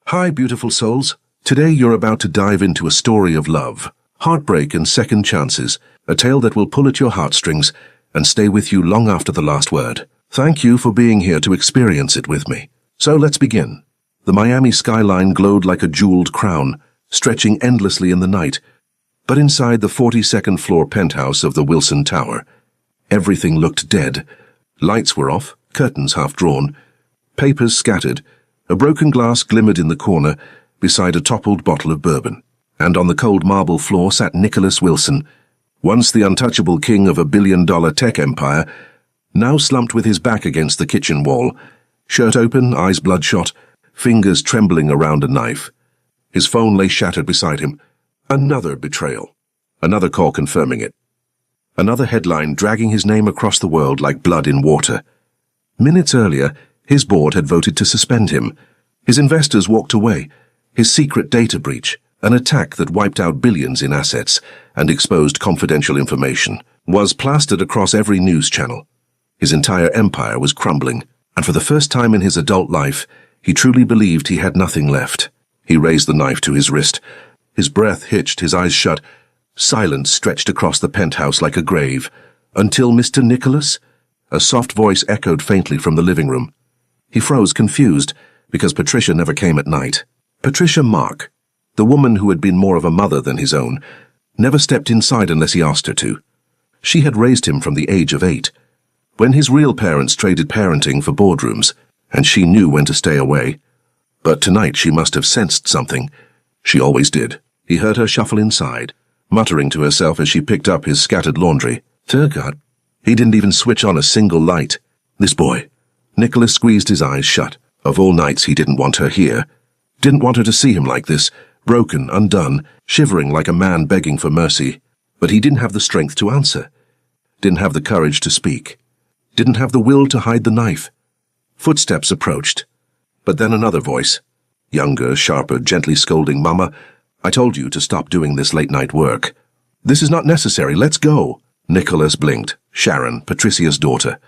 Hi, beautiful souls. Today you're about to dive into a story of love, heartbreak and second chances, a tale that will pull at your heartstrings and stay with you long after the last word. Thank you for being here to experience it with me. So let's begin. The Miami skyline glowed like a jeweled crown, stretching endlessly in the night. But inside the 42nd floor penthouse of the Wilson Tower, everything looked dead. Lights were off, curtains half drawn, papers scattered. A broken glass glimmered in the corner beside a toppled bottle of bourbon. And on the cold marble floor sat Nicholas Wilson, once the untouchable king of a billion-dollar tech empire, now slumped with his back against the kitchen wall, shirt open, eyes bloodshot, fingers trembling around a knife. His phone lay shattered beside him. Another betrayal. Another call confirming it. Another headline dragging his name across the world like blood in water. Minutes earlier, his board had voted to suspend him. His investors walked away. His secret data breach, an attack that wiped out billions in assets and exposed confidential information, was plastered across every news channel. His entire empire was crumbling, and for the first time in his adult life, he truly believed he had nothing left. He raised the knife to his wrist. His breath hitched, his eyes shut. Silence stretched across the penthouse like a grave. Until Mr. Nicholas? A soft voice echoed faintly from the living room. He froze, confused, because Patricia never came at night. Patricia Mark, the woman who had been more of a mother than his own, never stepped inside unless he asked her to. She had raised him from the age of 8, when his real parents traded parenting for boardrooms, and she knew when to stay away. But tonight she must have sensed something. She always did. He heard her shuffle inside, muttering to herself as she picked up his scattered laundry. Dear God, he didn't even switch on a single light. This boy. Nicholas squeezed his eyes shut. Of all nights, he didn't want her here. Didn't want her to see him like this, broken, undone, shivering like a man begging for mercy. But he didn't have the strength to answer. Didn't have the courage to speak. Didn't have the will to hide the knife. Footsteps approached. But then another voice. Younger, sharper, gently scolding, Mama, I told you to stop doing this late-night work. This is not necessary. Let's go. Nicholas blinked. Sharon, Patricia's daughter.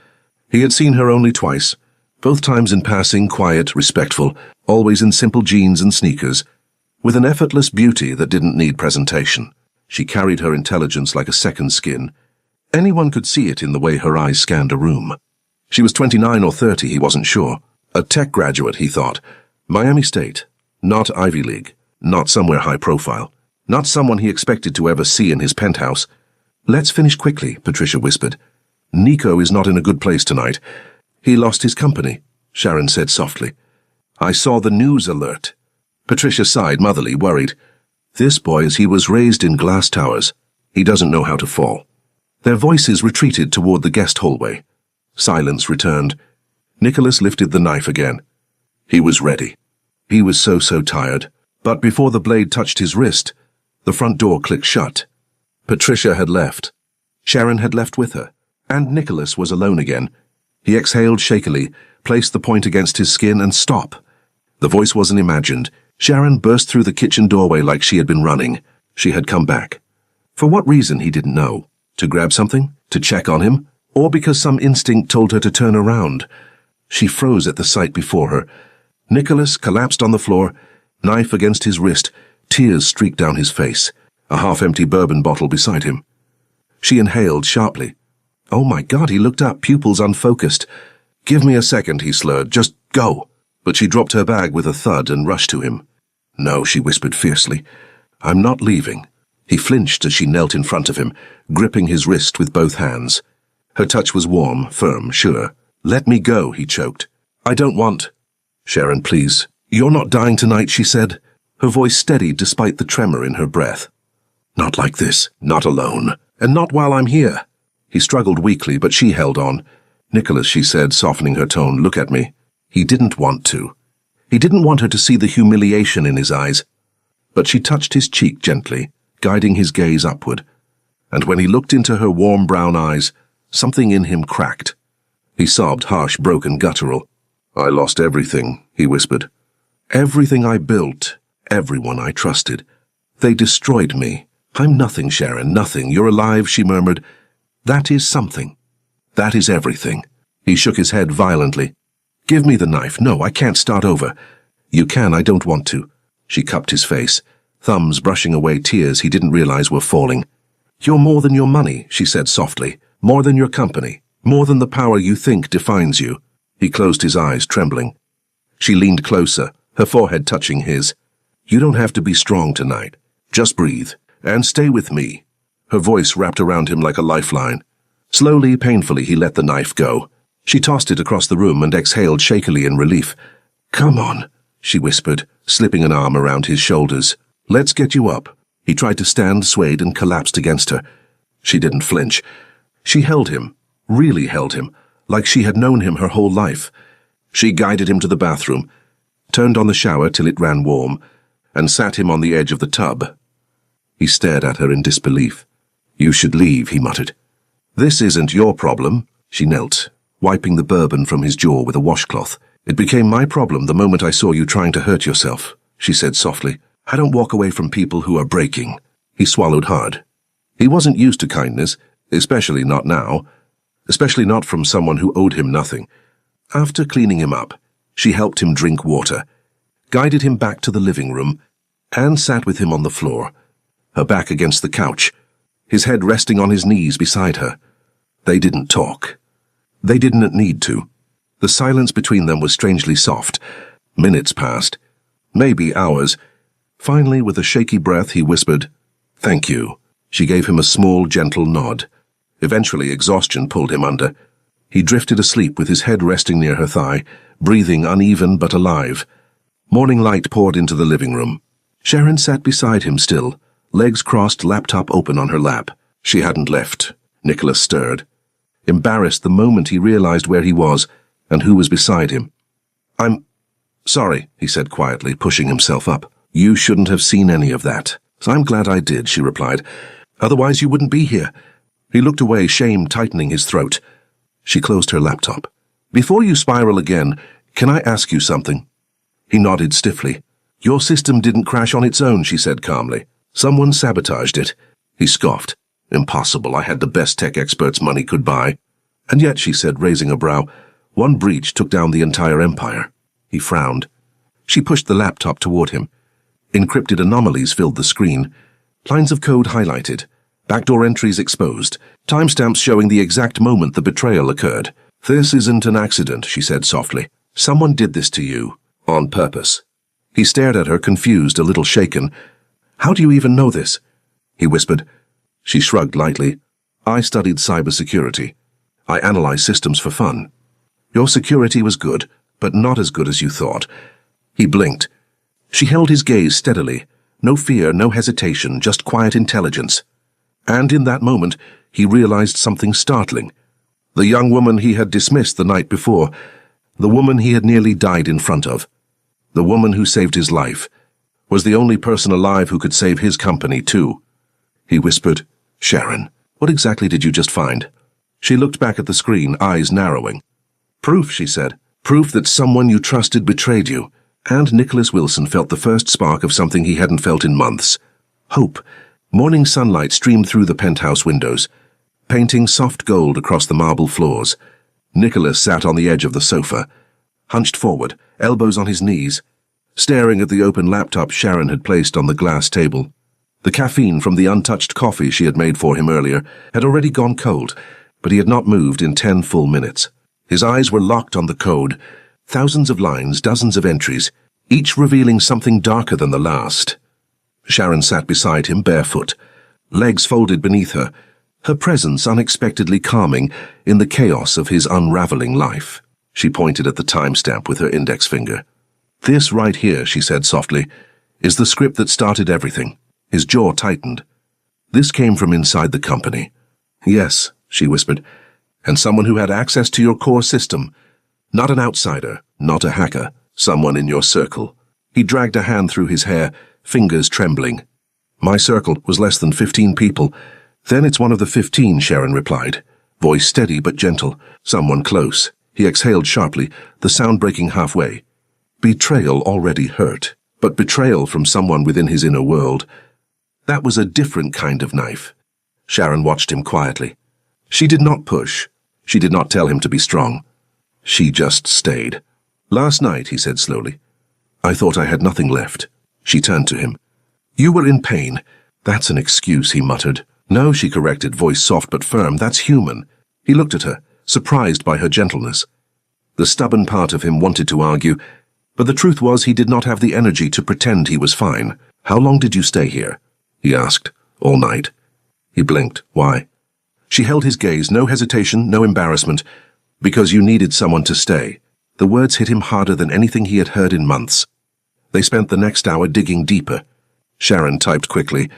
He had seen her only twice, both times in passing, quiet, respectful, always in simple jeans and sneakers, with an effortless beauty that didn't need presentation. She carried her intelligence like a second skin. Anyone could see it in the way her eyes scanned a room. She was 29 or 30, he wasn't sure. A tech graduate, he thought. Miami State. Not Ivy League. Not somewhere high profile. Not someone he expected to ever see in his penthouse. Let's finish quickly, Patricia whispered. Nico is not in a good place tonight. He lost his company, Sharon said softly. I saw the news alert. Patricia sighed, motherly, worried. This boy, as he was raised in glass towers, he doesn't know how to fall. Their voices retreated toward the guest hallway. Silence returned. Nicholas lifted the knife again. He was ready. He was so tired. But before the blade touched his wrist, the front door clicked shut. Patricia had left. Sharon had left with her. And Nicholas was alone again. He exhaled shakily, placed the point against his skin, and stop. The voice wasn't imagined. Sharon burst through the kitchen doorway like she had been running. She had come back. For what reason, he didn't know. To grab something? To check on him? Or because some instinct told her to turn around? She froze at the sight before her. Nicholas collapsed on the floor, knife against his wrist, tears streaked down his face, a half-empty bourbon bottle beside him. She inhaled sharply. Oh my God, he looked up, pupils unfocused. Give me a second, he slurred. Just go. But she dropped her bag with a thud and rushed to him. No, she whispered fiercely. I'm not leaving. He flinched as she knelt in front of him, gripping his wrist with both hands. Her touch was warm, firm, sure. Let me go, he choked. I don't want. Sharon, please. You're not dying tonight, she said. Her voice steadied despite the tremor in her breath. Not like this. Not alone. And not while I'm here. He struggled weakly, but she held on. Nicholas, she said, softening her tone, look at me. He didn't want to. He didn't want her to see the humiliation in his eyes. But she touched his cheek gently, guiding his gaze upward. And when he looked into her warm brown eyes, something in him cracked. He sobbed, harsh, broken, guttural. I lost everything, he whispered. Everything I built, everyone I trusted. They destroyed me. I'm nothing, Sharon, nothing. You're alive, she murmured. That is something. That is everything. He shook his head violently. Give me the knife. No, I can't start over. You can, I don't want to. She cupped his face, thumbs brushing away tears he didn't realize were falling. You're more than your money, she said softly, more than your company, more than the power you think defines you. He closed his eyes, trembling. She leaned closer, her forehead touching his. You don't have to be strong tonight. Just breathe, and stay with me. Her voice wrapped around him like a lifeline. Slowly, painfully, he let the knife go. She tossed it across the room and exhaled shakily in relief. Come on, she whispered, slipping an arm around his shoulders. Let's get you up. He tried to stand, swayed, and collapsed against her. She didn't flinch. She held him, really held him, like she had known him her whole life. She guided him to the bathroom, turned on the shower till it ran warm, and sat him on the edge of the tub. He stared at her in disbelief. You should leave, he muttered. This isn't your problem. She knelt, wiping the bourbon from his jaw with a washcloth. It became my problem the moment I saw you trying to hurt yourself, she said softly. I don't walk away from people who are breaking. He swallowed hard. He wasn't used to kindness, especially not now, especially not from someone who owed him nothing. After cleaning him up, she helped him drink water, guided him back to the living room, and sat with him on the floor, her back against the couch, his head resting on his knees beside her. They didn't talk. They didn't need to. The silence between them was strangely soft. Minutes passed, maybe hours. Finally, with a shaky breath, he whispered, Thank you. She gave him a small, gentle nod. Eventually, exhaustion pulled him under. He drifted asleep with his head resting near her thigh, breathing uneven but alive. Morning light poured into the living room. Sharon sat beside him still, legs crossed, laptop open on her lap. She hadn't left. Nicholas stirred. Embarrassed the moment he realized where he was and who was beside him. I'm sorry, he said quietly, pushing himself up. You shouldn't have seen any of that. I'm glad I did, she replied. Otherwise you wouldn't be here. He looked away, shame tightening his throat. She closed her laptop. Before you spiral again, can I ask you something? He nodded stiffly. Your system didn't crash on its own, she said calmly. Someone sabotaged it. He scoffed. Impossible, I had the best tech experts money could buy. And yet, she said, raising a brow, one breach took down the entire empire. He frowned. She pushed the laptop toward him. Encrypted anomalies filled the screen. Lines of code highlighted. Backdoor entries exposed. Timestamps showing the exact moment the betrayal occurred. This isn't an accident, she said softly. Someone did this to you. On purpose. He stared at her, confused, a little shaken. How do you even know this? He whispered. She shrugged lightly. I studied cybersecurity. I analyzed systems for fun. Your security was good, but not as good as you thought. He blinked. She held his gaze steadily. No fear, no hesitation, just quiet intelligence. And in that moment, he realized something startling. The young woman he had dismissed the night before, the woman he had nearly died in front of, the woman who saved his life, was the only person alive who could save his company, too. He whispered, Sharon, what exactly did you just find? She looked back at the screen, eyes narrowing. Proof, she said. Proof that someone you trusted betrayed you. And Nicholas Wilson felt the first spark of something he hadn't felt in months. Hope. Morning sunlight streamed through the penthouse windows, painting soft gold across the marble floors. Nicholas sat on the edge of the sofa, hunched forward, elbows on his knees, staring at the open laptop Sharon had placed on the glass table. The caffeine from the untouched coffee she had made for him earlier had already gone cold, but he had not moved in 10 full minutes. His eyes were locked on the code, thousands of lines, dozens of entries, each revealing something darker than the last. Sharon sat beside him barefoot, legs folded beneath her, her presence unexpectedly calming in the chaos of his unraveling life. She pointed at the timestamp with her index finger. This right here, she said softly, is the script that started everything. His jaw tightened. This came from inside the company. Yes, she whispered, and someone who had access to your core system. Not an outsider, not a hacker, someone in your circle. He dragged a hand through his hair, fingers trembling. My circle was less than 15 people. Then it's one of the 15, Sharon replied, voice steady but gentle. Someone close. He exhaled sharply, the sound breaking halfway. Betrayal already hurt, but betrayal from someone within his inner world. That was a different kind of knife. Sharon watched him quietly. She did not push. She did not tell him to be strong. She just stayed. Last night, he said slowly, I thought I had nothing left. She turned to him. You were in pain. That's an excuse, he muttered. No, she corrected, voice soft but firm. That's human. He looked at her, surprised by her gentleness. The stubborn part of him wanted to argue, but the truth was he did not have the energy to pretend he was fine. How long did you stay here? He asked. All night. He blinked. Why? She held his gaze, no hesitation, no embarrassment. Because you needed someone to stay. The words hit him harder than anything he had heard in months. They spent the next hour digging deeper. Sharon typed quickly,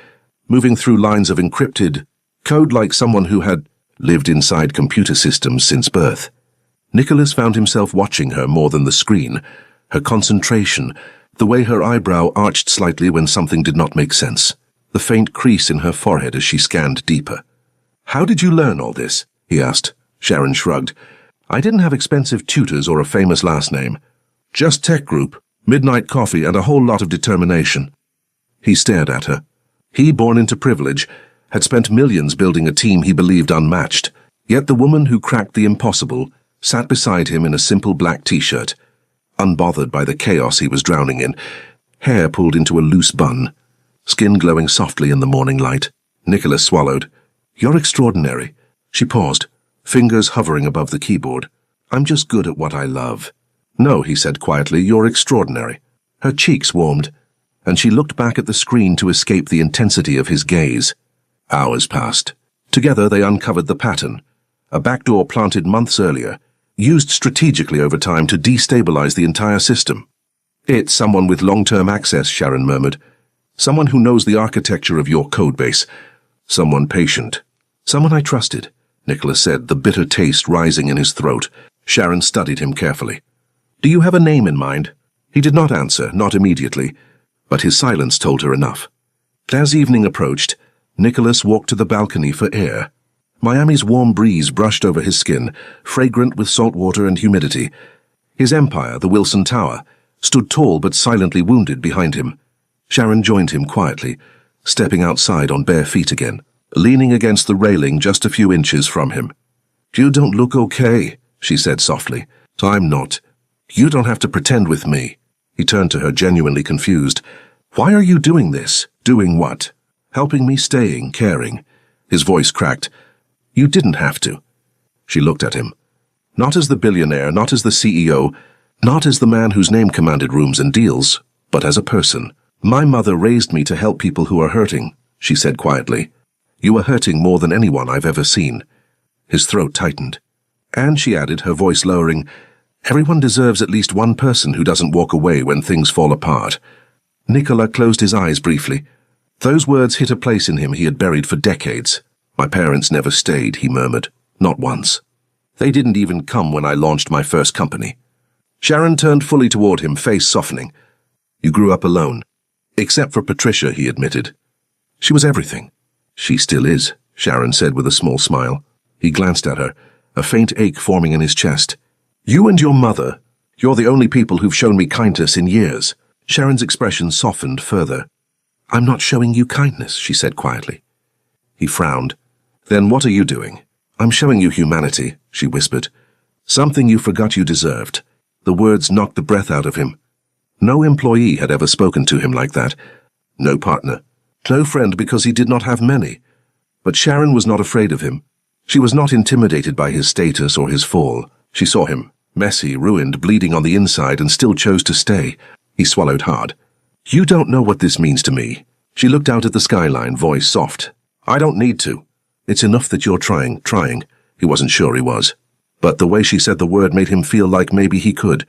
moving through lines of encrypted code like someone who had lived inside computer systems since birth. Nicholas found himself watching her more than the screen, her concentration, the way her eyebrow arched slightly when something did not make sense, the faint crease in her forehead as she scanned deeper. How did you learn all this? He asked. Sharon shrugged. I didn't have expensive tutors or a famous last name. Just tech group, midnight coffee, and a whole lot of determination. He stared at her. He, born into privilege, had spent millions building a team he believed unmatched, yet the woman who cracked the impossible sat beside him in a simple black t-shirt, unbothered by the chaos he was drowning in, hair pulled into a loose bun, skin glowing softly in the morning light. Nicholas swallowed. You're extraordinary. She paused, fingers hovering above the keyboard. I'm just good at what I love. No, he said quietly, you're extraordinary. Her cheeks warmed, and she looked back at the screen to escape the intensity of his gaze. Hours passed. Together they uncovered the pattern, a backdoor planted months earlier, used strategically over time to destabilize the entire system. It's someone with long-term access, Sharon murmured. Someone who knows the architecture of your codebase. Someone patient. Someone I trusted, Nicholas said, the bitter taste rising in his throat. Sharon studied him carefully. Do you have a name in mind? He did not answer, not immediately, but his silence told her enough. As evening approached, Nicholas walked to the balcony for air. Miami's warm breeze brushed over his skin, fragrant with salt water and humidity. His empire, the Wilson Tower, stood tall but silently wounded behind him. Sharon joined him quietly, stepping outside on bare feet again, leaning against the railing just a few inches from him. You don't look okay, she said softly. I'm not. You don't have to pretend with me. He turned to her, genuinely confused. Why are you doing this? Doing what? Helping me, staying, caring. His voice cracked. You didn't have to. She looked at him. Not as the billionaire, not as the CEO, not as the man whose name commanded rooms and deals, but as a person. My mother raised me to help people who are hurting, she said quietly. You are hurting more than anyone I've ever seen. His throat tightened. And, she added, her voice lowering, everyone deserves at least one person who doesn't walk away when things fall apart. Nicola closed his eyes briefly. Those words hit a place in him he had buried for decades. My parents never stayed, he murmured. Not once. They didn't even come when I launched my first company. Sharon turned fully toward him, face softening. You grew up alone. Except for Patricia, he admitted. She was everything. She still is, Sharon said with a small smile. He glanced at her, a faint ache forming in his chest. You and your mother, you're the only people who've shown me kindness in years. Sharon's expression softened further. I'm not showing you kindness, she said quietly. He frowned. Then what are you doing? I'm showing you humanity, she whispered. Something you forgot you deserved. The words knocked the breath out of him. No employee had ever spoken to him like that. No partner. No friend, because he did not have many. But Sharon was not afraid of him. She was not intimidated by his status or his fall. She saw him, messy, ruined, bleeding on the inside, and still chose to stay. He swallowed hard. You don't know what this means to me. She looked out at the skyline, voice soft. I don't need to. It's enough that you're trying. He wasn't sure he was. But the way she said the word made him feel like maybe he could.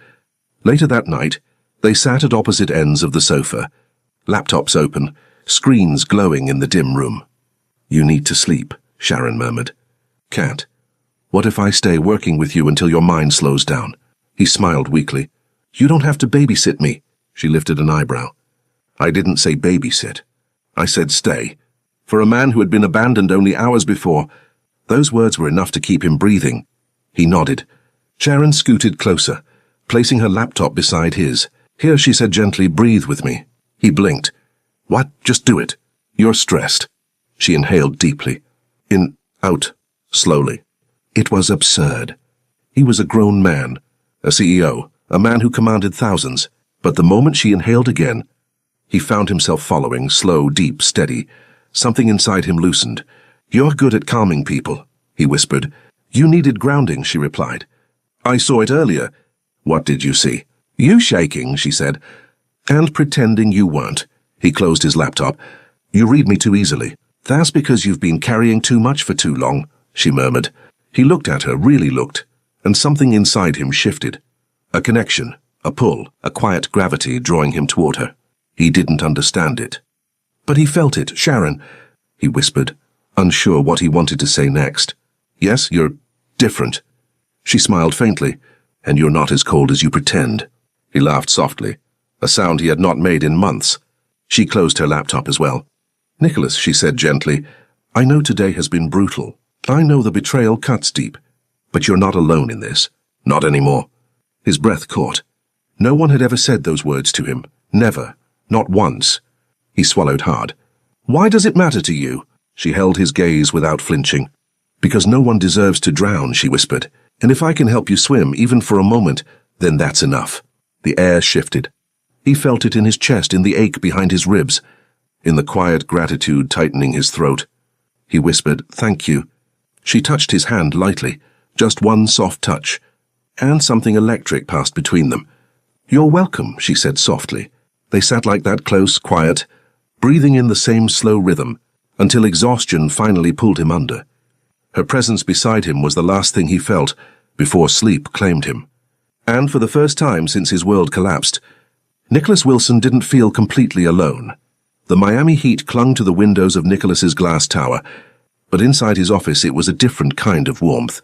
Later that night, they sat at opposite ends of the sofa, laptops open, screens glowing in the dim room. You need to sleep, Sharon murmured. Can't. What if I stay working with you until your mind slows down? He smiled weakly. You don't have to babysit me. She lifted an eyebrow. I didn't say babysit. I said stay. For a man who had been abandoned only hours before, those words were enough to keep him breathing. He nodded. Sharon scooted closer, placing her laptop beside his. Here, she said gently, breathe with me. He blinked. What? Just do it. You're stressed. She inhaled deeply. In, out, slowly. It was absurd. He was a grown man, a CEO, a man who commanded thousands, But the moment she inhaled again, he found himself following, slow, deep, steady. Something inside him loosened. "You're good at calming people," he whispered. "You needed grounding," she replied. "I saw it earlier." "What did you see?" "You shaking," she said. "And pretending you weren't." He closed his laptop. "You read me too easily." "That's because you've been carrying too much for too long," she murmured. He looked at her, really looked, and something inside him shifted. A connection, a pull, a quiet gravity drawing him toward her. He didn't understand it. But he felt it. "Sharon," he whispered, unsure what he wanted to say next. "Yes, you're different." She smiled faintly. "And you're not as cold as you pretend." He laughed softly, a sound he had not made in months. She closed her laptop as well. "Nicholas," she said gently, "I know today has been brutal. I know the betrayal cuts deep. But you're not alone in this. Not anymore." His breath caught. No one had ever said those words to him. Never. Not once. He swallowed hard. "Why does it matter to you?" She held his gaze without flinching. "Because no one deserves to drown," she whispered. "And if I can help you swim, even for a moment, then that's enough." The air shifted. He felt it in his chest, in the ache behind his ribs, in the quiet gratitude tightening his throat. He whispered, "Thank you." She touched his hand lightly, just one soft touch, and something electric passed between them. "You're welcome," she said softly. They sat like that, close, quiet, breathing in the same slow rhythm, until exhaustion finally pulled him under. Her presence beside him was the last thing he felt before sleep claimed him. And for the first time since his world collapsed, Nicholas Wilson didn't feel completely alone. The Miami heat clung to the windows of Nicholas's glass tower, but inside his office it was a different kind of warmth.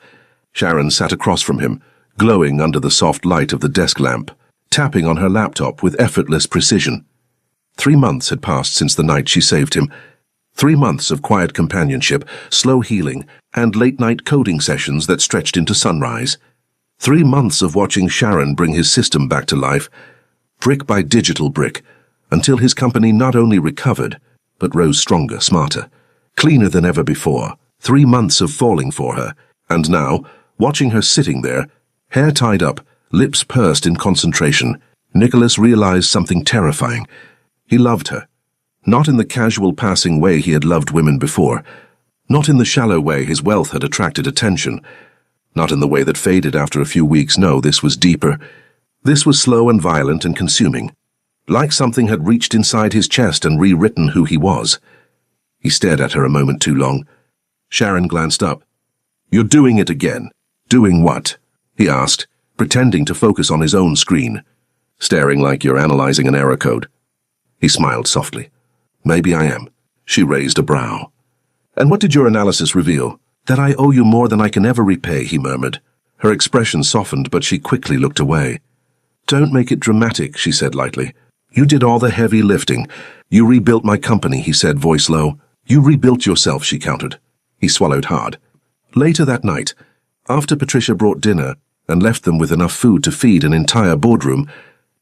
Sharon sat across from him, glowing under the soft light of the desk lamp, tapping on her laptop with effortless precision. 3 months had passed since the night she saved him. 3 months of quiet companionship, slow healing, and late-night coding sessions that stretched into sunrise. 3 months of watching Sharon bring his system back to life, brick by digital brick, until his company not only recovered, but rose stronger, smarter, cleaner than ever before. 3 months of falling for her, and now, watching her sitting there, hair tied up, lips pursed in concentration, Nicholas realized something terrifying. He loved her. Not in the casual passing way he had loved women before. Not in the shallow way his wealth had attracted attention. Not in the way that faded after a few weeks. No, this was deeper. This was slow and violent and consuming. Like something had reached inside his chest and rewritten who he was. He stared at her a moment too long. Sharon glanced up. "You're doing it again." "Doing what?" he asked, pretending to focus on his own screen. "Staring like you're analyzing an error code." He smiled softly. "Maybe I am." She raised a brow. "And what did your analysis reveal?" "That I owe you more than I can ever repay," he murmured. Her expression softened, but she quickly looked away. "Don't make it dramatic," she said lightly. "You did all the heavy lifting. You rebuilt my company," he said, voice low. "You rebuilt yourself," she countered. He swallowed hard. Later that night, after Patricia brought dinner and left them with enough food to feed an entire boardroom,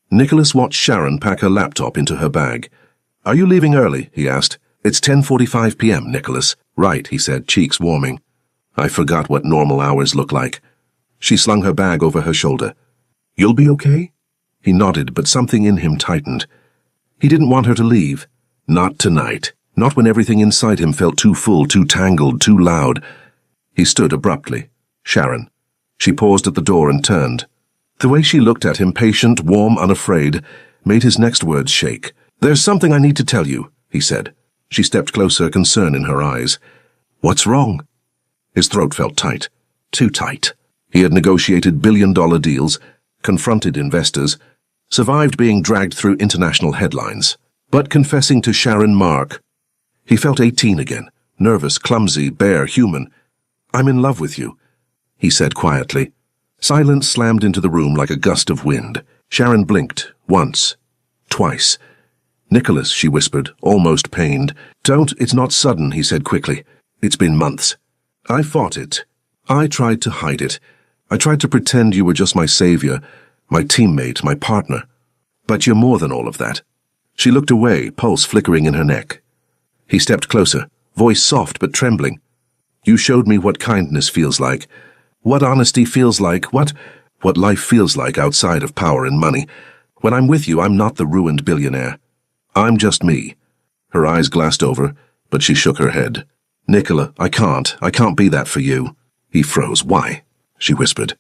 Nicholas watched Sharon pack her laptop into her bag. "Are you leaving early?" he asked. "It's 10:45 p.m., Nicholas." "Right," he said, cheeks warming. "I forgot what normal hours look like." She slung her bag over her shoulder. "You'll be okay?" He nodded, but something in him tightened. He didn't want her to leave. Not tonight. Not when everything inside him felt too full, too tangled, too loud. He stood abruptly. "Sharon." She paused at the door and turned. The way she looked at him, patient, warm, unafraid, made his next words shake. "There's something I need to tell you," he said. She stepped closer, concern in her eyes. "What's wrong?" His throat felt tight. Too tight. He had negotiated billion-dollar deals, confronted investors, survived being dragged through international headlines. But confessing to Sharon Mark, he felt 18 again, nervous, clumsy, bare, human. "I'm in love with you," he said quietly. Silence slammed into the room like a gust of wind. Sharon blinked, once, twice. "Nicholas," she whispered, almost pained. It's not sudden," he said quickly. "It's been months. I fought it. I tried to hide it. I tried to pretend you were just my savior, my teammate, my partner. But you're more than all of that." She looked away, pulse flickering in her neck. He stepped closer, voice soft but trembling. "You showed me what kindness feels like, what honesty feels like, what life feels like outside of power and money. When I'm with you, I'm not the ruined billionaire. I'm just me. Her eyes glassed over, but she shook her head. Nicola, I can't be that for you. He froze. Why? She whispered.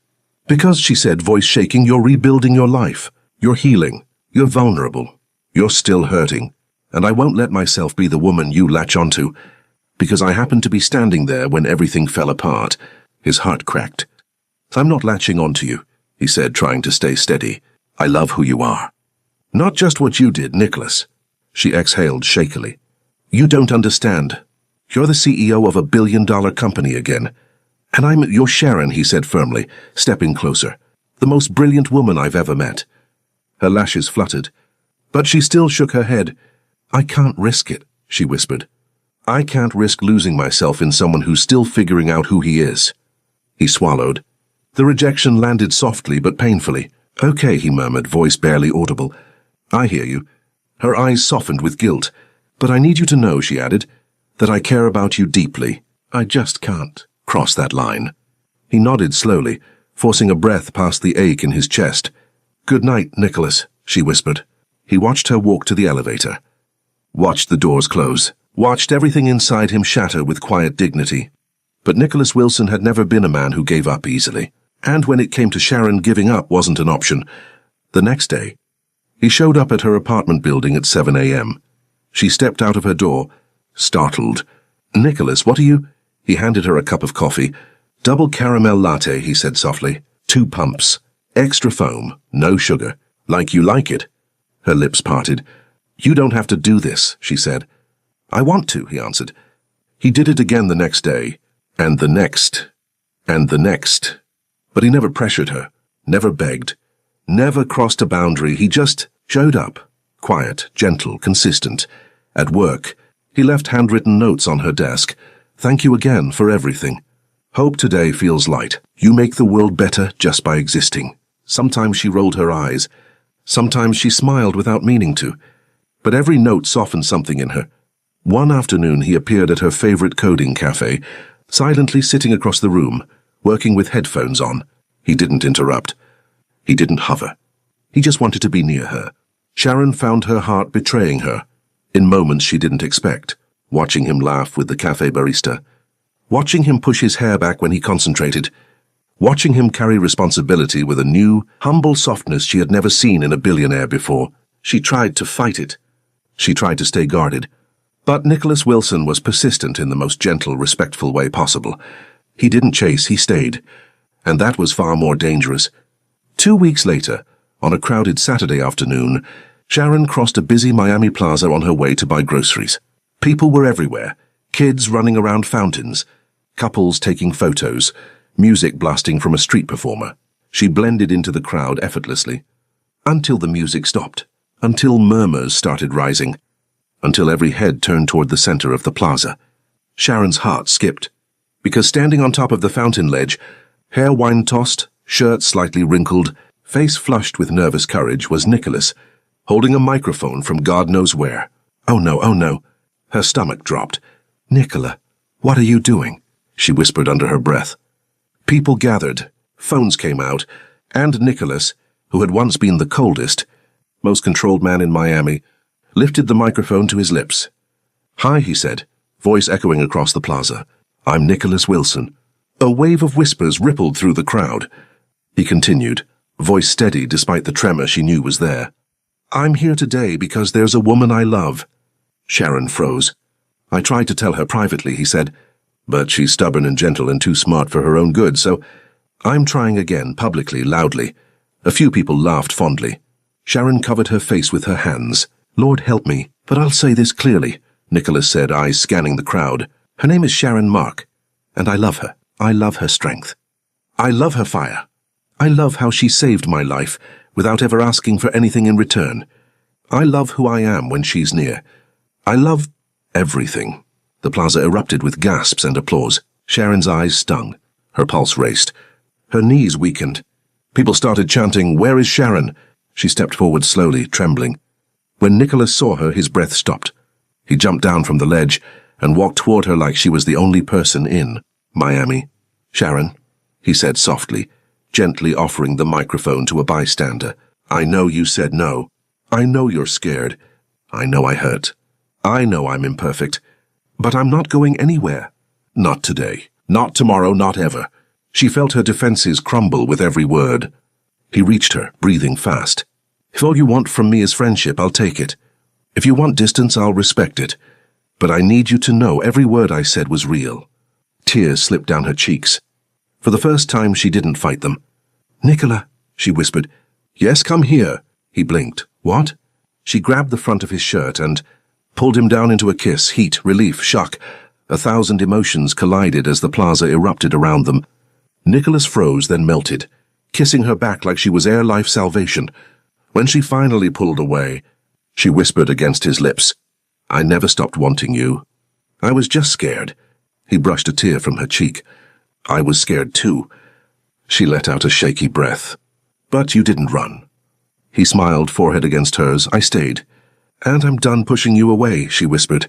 Because, she said, voice shaking, you're rebuilding your life. You're healing. You're vulnerable. You're still hurting. And I won't let myself be the woman you latch onto, because I happened to be standing there when everything fell apart. His heart cracked. I'm not latching onto you, he said, trying to stay steady. I love who you are. Not just what you did, Nicholas. She exhaled shakily. You don't understand. You're the CEO of a billion-dollar company again. And you're Sharon, he said firmly, stepping closer. The most brilliant woman I've ever met. Her lashes fluttered, but she still shook her head. I can't risk it, she whispered. I can't risk losing myself in someone who's still figuring out who he is. He swallowed. The rejection landed softly but painfully. Okay, he murmured, voice barely audible. I hear you. Her eyes softened with guilt. But I need you to know, she added, that I care about you deeply. I just can't cross that line. He nodded slowly, forcing a breath past the ache in his chest. Good night, Nicholas, she whispered. He watched her walk to the elevator. Watched the doors close. Watched everything inside him shatter with quiet dignity. But Nicholas Wilson had never been a man who gave up easily. And when it came to Sharon, giving up wasn't an option. The next day, he showed up at her apartment building at 7 a.m. She stepped out of her door, startled. Nicholas, what are you? He handed her a cup of coffee. Double caramel latte, he said softly. 2 pumps. Extra foam, no sugar. Like you like it. Her lips parted. You don't have to do this, she said. I want to, he answered. He did it again the next day, and the next, and the next. But he never pressured her, never begged, never crossed a boundary. He just showed up, quiet, gentle, consistent. At work, he left handwritten notes on her desk. Thank you again for everything. Hope today feels light. You make the world better just by existing. Sometimes she rolled her eyes. Sometimes she smiled without meaning to. But every note softened something in her. One afternoon he appeared at her favorite coding cafe, silently sitting across the room, working with headphones on. He didn't interrupt. He didn't hover. He just wanted to be near her. Sharon found her heart betraying her, in moments she didn't expect, watching him laugh with the cafe barista, watching him push his hair back when he concentrated, watching him carry responsibility with a new, humble softness she had never seen in a billionaire before. She tried to fight it. She tried to stay guarded. But Nicholas Wilson was persistent in the most gentle, respectful way possible. He didn't chase, he stayed. And that was far more dangerous. 2 weeks later, on a crowded Saturday afternoon, Sharon crossed a busy Miami plaza on her way to buy groceries. People were everywhere, kids running around fountains, couples taking photos, music blasting from a street performer. She blended into the crowd effortlessly, until the music stopped, until murmurs started rising, until every head turned toward the center of the plaza. Sharon's heart skipped, because standing on top of the fountain ledge, hair wine-tossed, shirt slightly wrinkled, face flushed with nervous courage, was Nicholas, holding a microphone from God knows where. Oh no, oh no. Her stomach dropped. Nicola, what are you doing? She whispered under her breath. People gathered, phones came out, and Nicholas, who had once been the coldest, most controlled man in Miami, lifted the microphone to his lips. Hi, he said, voice echoing across the plaza. I'm Nicholas Wilson. A wave of whispers rippled through the crowd. He continued, voice steady despite the tremor she knew was there. I'm here today because there's a woman I love. Sharon froze. I tried to tell her privately, he said, but she's stubborn and gentle and too smart for her own good, so I'm trying again, publicly, loudly. A few people laughed fondly. Sharon covered her face with her hands. Lord help me, but I'll say this clearly, Nicholas said, eyes scanning the crowd. Her name is Sharon Mark, and I love her. I love her strength. I love her fire. I love how she saved my life without ever asking for anything in return. I love who I am when she's near. I love everything. The plaza erupted with gasps and applause. Sharon's eyes stung. Her pulse raced. Her knees weakened. People started chanting, "Where is Sharon?" She stepped forward slowly, trembling. When Nicholas saw her, his breath stopped. He jumped down from the ledge and walked toward her like she was the only person in Miami. Sharon, he said softly, gently offering the microphone to a bystander. I know you said no. I know you're scared. I know I hurt. I know I'm imperfect. But I'm not going anywhere. Not today. Not tomorrow, not ever. She felt her defenses crumble with every word. He reached her, breathing fast. If all you want from me is friendship, I'll take it. If you want distance, I'll respect it. But I need you to know every word I said was real. Tears slipped down her cheeks. For the first time, she didn't fight them. Nicola, she whispered. Yes, come here. He blinked. What? She grabbed the front of his shirt and pulled him down into a kiss. Heat, relief, shock. 1,000 emotions collided as the plaza erupted around them. Nicholas froze, then melted, kissing her back like she was air-life salvation. When she finally pulled away, she whispered against his lips, I never stopped wanting you. I was just scared. He brushed a tear from her cheek. I was scared too. She let out a shaky breath. But you didn't run. He smiled, forehead against hers. I stayed. And I'm done pushing you away, she whispered.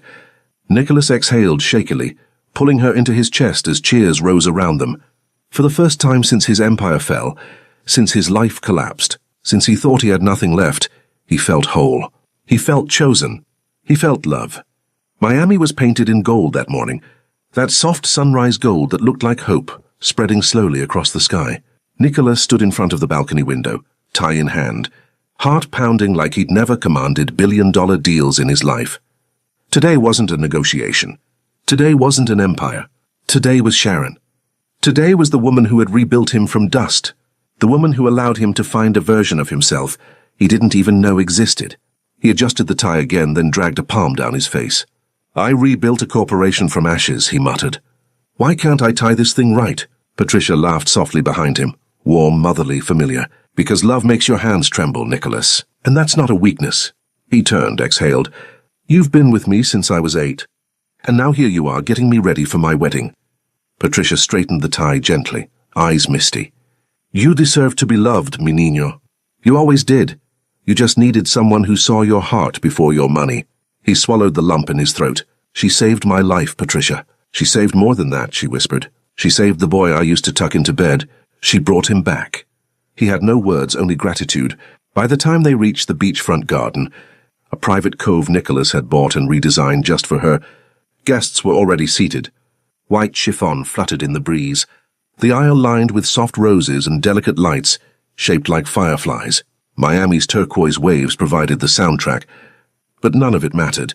Nicholas exhaled shakily, pulling her into his chest as cheers rose around them. For the first time since his empire fell, since his life collapsed, since he thought he had nothing left, he felt whole. He felt chosen. He felt love. Miami was painted in gold that morning, that soft sunrise gold that looked like hope, spreading slowly across the sky. Nicholas stood in front of the balcony window, tie in hand, heart pounding like he'd never commanded billion-dollar deals in his life. Today wasn't a negotiation. Today wasn't an empire. Today was Sharon. Today was the woman who had rebuilt him from dust, the woman who allowed him to find a version of himself he didn't even know existed. He adjusted the tie again, then dragged a palm down his face. I rebuilt a corporation from ashes, he muttered. Why can't I tie this thing right? Patricia laughed softly behind him, warm, motherly, familiar. Because love makes your hands tremble, Nicholas. And that's not a weakness. He turned, exhaled. You've been with me since I was 8. And now here you are, getting me ready for my wedding. Patricia straightened the tie gently, eyes misty. You deserve to be loved, mi niño. You always did. You just needed someone who saw your heart before your money. He swallowed the lump in his throat. She saved my life, Patricia. She saved more than that, she whispered. She saved the boy I used to tuck into bed. She brought him back. He had no words, only gratitude. By the time they reached the beachfront garden, a private cove Nicholas had bought and redesigned just for her, guests were already seated. White chiffon fluttered in the breeze, the aisle lined with soft roses and delicate lights, shaped like fireflies. Miami's turquoise waves provided the soundtrack, but none of it mattered,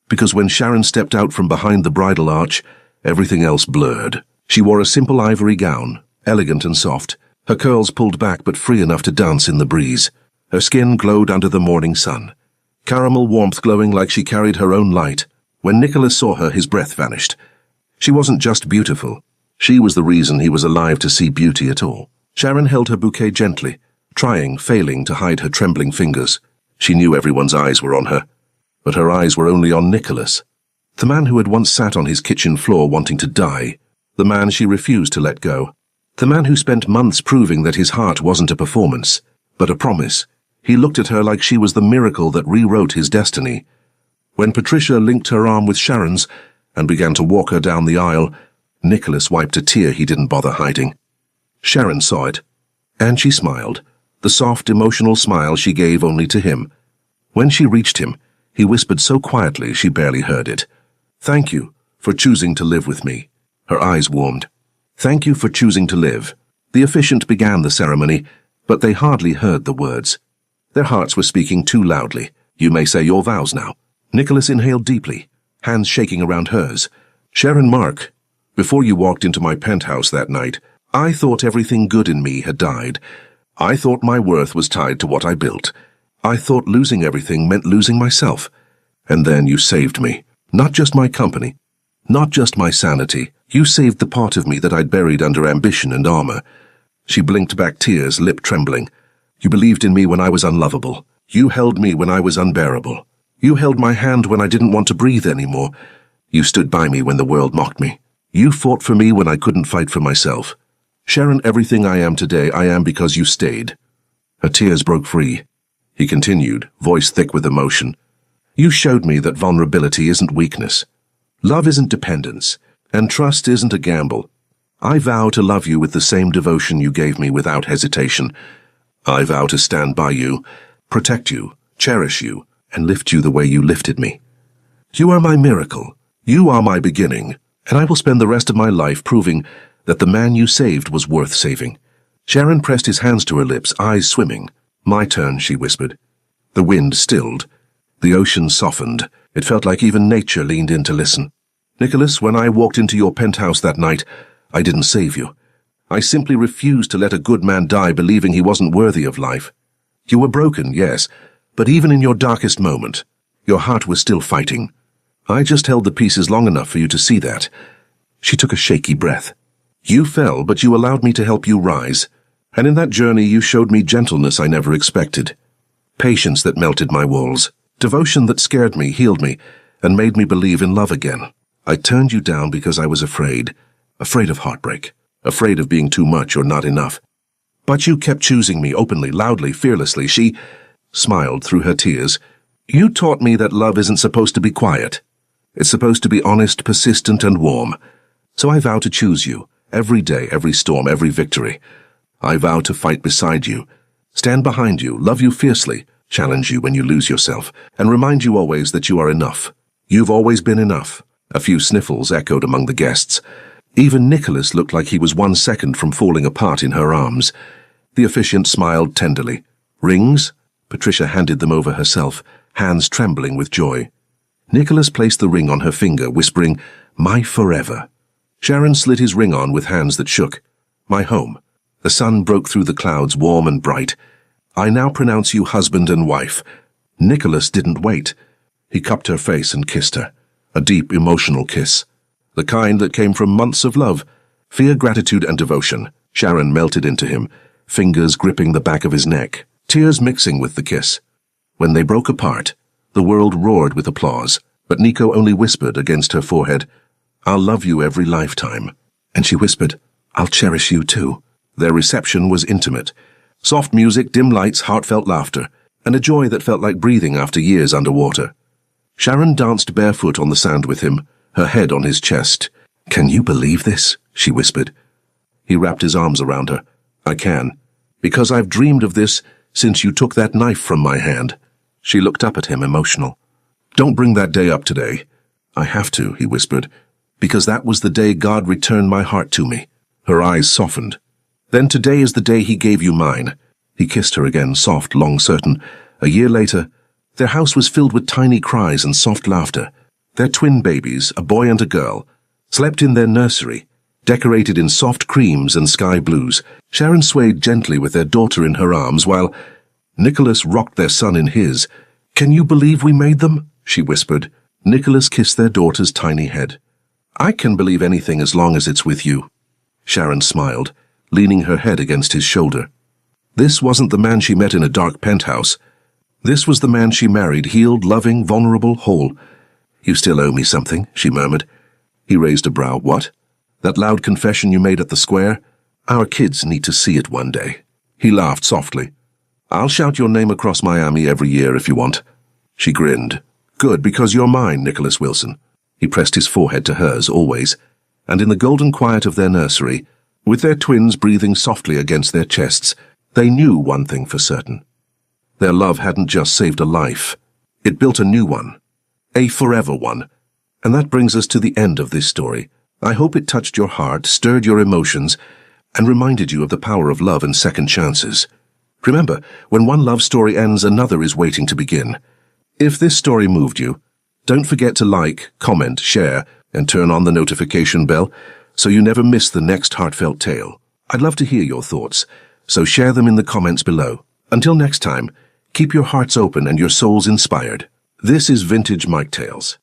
because when Sharon stepped out from behind the bridal arch, everything else blurred. She wore a simple ivory gown, elegant and soft, her curls pulled back but free enough to dance in the breeze. Her skin glowed under the morning sun, caramel warmth glowing like she carried her own light. When Nicholas saw her, his breath vanished. She wasn't just beautiful. She was the reason he was alive to see beauty at all. Sharon held her bouquet gently, failing to hide her trembling fingers. She knew everyone's eyes were on her, but her eyes were only on Nicholas, the man who had once sat on his kitchen floor wanting to die, the man she refused to let go, the man who spent months proving that his heart wasn't a performance, but a promise. He looked at her like she was the miracle that rewrote his destiny. When Patricia linked her arm with Sharon's and began to walk her down the aisle, Nicholas wiped a tear he didn't bother hiding. Sharon saw it, and she smiled, the soft, emotional smile she gave only to him. When she reached him, he whispered so quietly she barely heard it. Thank you for choosing to live with me. Her eyes warmed. Thank you for choosing to live. The officiant began the ceremony, but they hardly heard the words. Their hearts were speaking too loudly. You may say your vows now. Nicholas inhaled deeply, hands shaking around hers. Sharon Mark, before you walked into my penthouse that night, I thought everything good in me had died. I thought my worth was tied to what I built. I thought losing everything meant losing myself. And then you saved me. Not just my company. Not just my sanity. You saved the part of me that I'd buried under ambition and armor. She blinked back tears, lip trembling. You believed in me when I was unlovable. You held me when I was unbearable. You held my hand when I didn't want to breathe anymore. You stood by me when the world mocked me. You fought for me when I couldn't fight for myself. Sharon, everything I am today, I am because you stayed. Her tears broke free. He continued, voice thick with emotion. You showed me that vulnerability isn't weakness. Love isn't dependence, and trust isn't a gamble. I vow to love you with the same devotion you gave me without hesitation. I vow to stand by you, protect you, cherish you, and lift you the way you lifted me. You are my miracle. You are my beginning, and I will spend the rest of my life proving that the man you saved was worth saving. Sharon pressed his hands to her lips, eyes swimming. My turn, she whispered. The wind stilled. The ocean softened. It felt like even nature leaned in to listen. Nicholas, when I walked into your penthouse that night, I didn't save you. I simply refused to let a good man die believing he wasn't worthy of life. You were broken, yes, but even in your darkest moment, your heart was still fighting. I just held the pieces long enough for you to see that. She took a shaky breath. You fell, but you allowed me to help you rise. And in that journey you showed me gentleness I never expected. Patience that melted my walls. Devotion that scared me, healed me, and made me believe in love again. I turned you down because I was afraid. Afraid of heartbreak. Afraid of being too much or not enough. But you kept choosing me openly, loudly, fearlessly. She smiled through her tears. You taught me that love isn't supposed to be quiet. It's supposed to be honest, persistent, and warm. So I vow to choose you, every day, every storm, every victory. I vow to fight beside you, stand behind you, love you fiercely, challenge you when you lose yourself, and remind you always that you are enough. You've always been enough. A few sniffles echoed among the guests. Even Nicholas looked like he was 1 second from falling apart in her arms. The officiant smiled tenderly. Rings? Patricia handed them over herself, hands trembling with joy. Nicholas placed the ring on her finger, whispering, My forever. Sharon slid his ring on with hands that shook. My home. The sun broke through the clouds, warm and bright. I now pronounce you husband and wife. Nicholas didn't wait. He cupped her face and kissed her. A deep, emotional kiss. The kind that came from months of love. Fear, gratitude, and devotion. Sharon melted into him, fingers gripping the back of his neck, tears mixing with the kiss. When they broke apart, the world roared with applause, but Nico only whispered against her forehead, I'll love you every lifetime. And she whispered, I'll cherish you too. Their reception was intimate. Soft music, dim lights, heartfelt laughter, and a joy that felt like breathing after years underwater. Sharon danced barefoot on the sand with him, her head on his chest. Can you believe this? She whispered. He wrapped his arms around her. I can, because I've dreamed of this since you took that knife from my hand. She looked up at him, emotional. Don't bring that day up today. I have to, he whispered, because that was the day God returned my heart to me. Her eyes softened. Then today is the day he gave you mine. He kissed her again, soft, long, certain. A year later, their house was filled with tiny cries and soft laughter. Their twin babies, a boy and a girl, slept in their nursery, decorated in soft creams and sky blues. Sharon swayed gently with their daughter in her arms, while Nicholas rocked their son in his. Can you believe we made them? She whispered. Nicholas kissed their daughter's tiny head. I can believe anything as long as it's with you. Sharon smiled, leaning her head against his shoulder. This wasn't the man she met in a dark penthouse. This was the man she married, healed, loving, vulnerable, whole. You still owe me something, she murmured. He raised a brow. What? That loud confession you made at the square? Our kids need to see it one day. He laughed softly. I'll shout your name across Miami every year if you want. She grinned. Good, because you're mine, Nicholas Wilson. He pressed his forehead to hers, always, and in the golden quiet of their nursery, with their twins breathing softly against their chests, they knew one thing for certain. Their love hadn't just saved a life. It built a new one. A forever one. And that brings us to the end of this story. I hope it touched your heart, stirred your emotions, and reminded you of the power of love and second chances. Remember, when one love story ends, another is waiting to begin. If this story moved you, don't forget to like, comment, share, and turn on the notification bell so you never miss the next heartfelt tale. I'd love to hear your thoughts, so share them in the comments below. Until next time, keep your hearts open and your souls inspired. This is Vintage Mike Tales.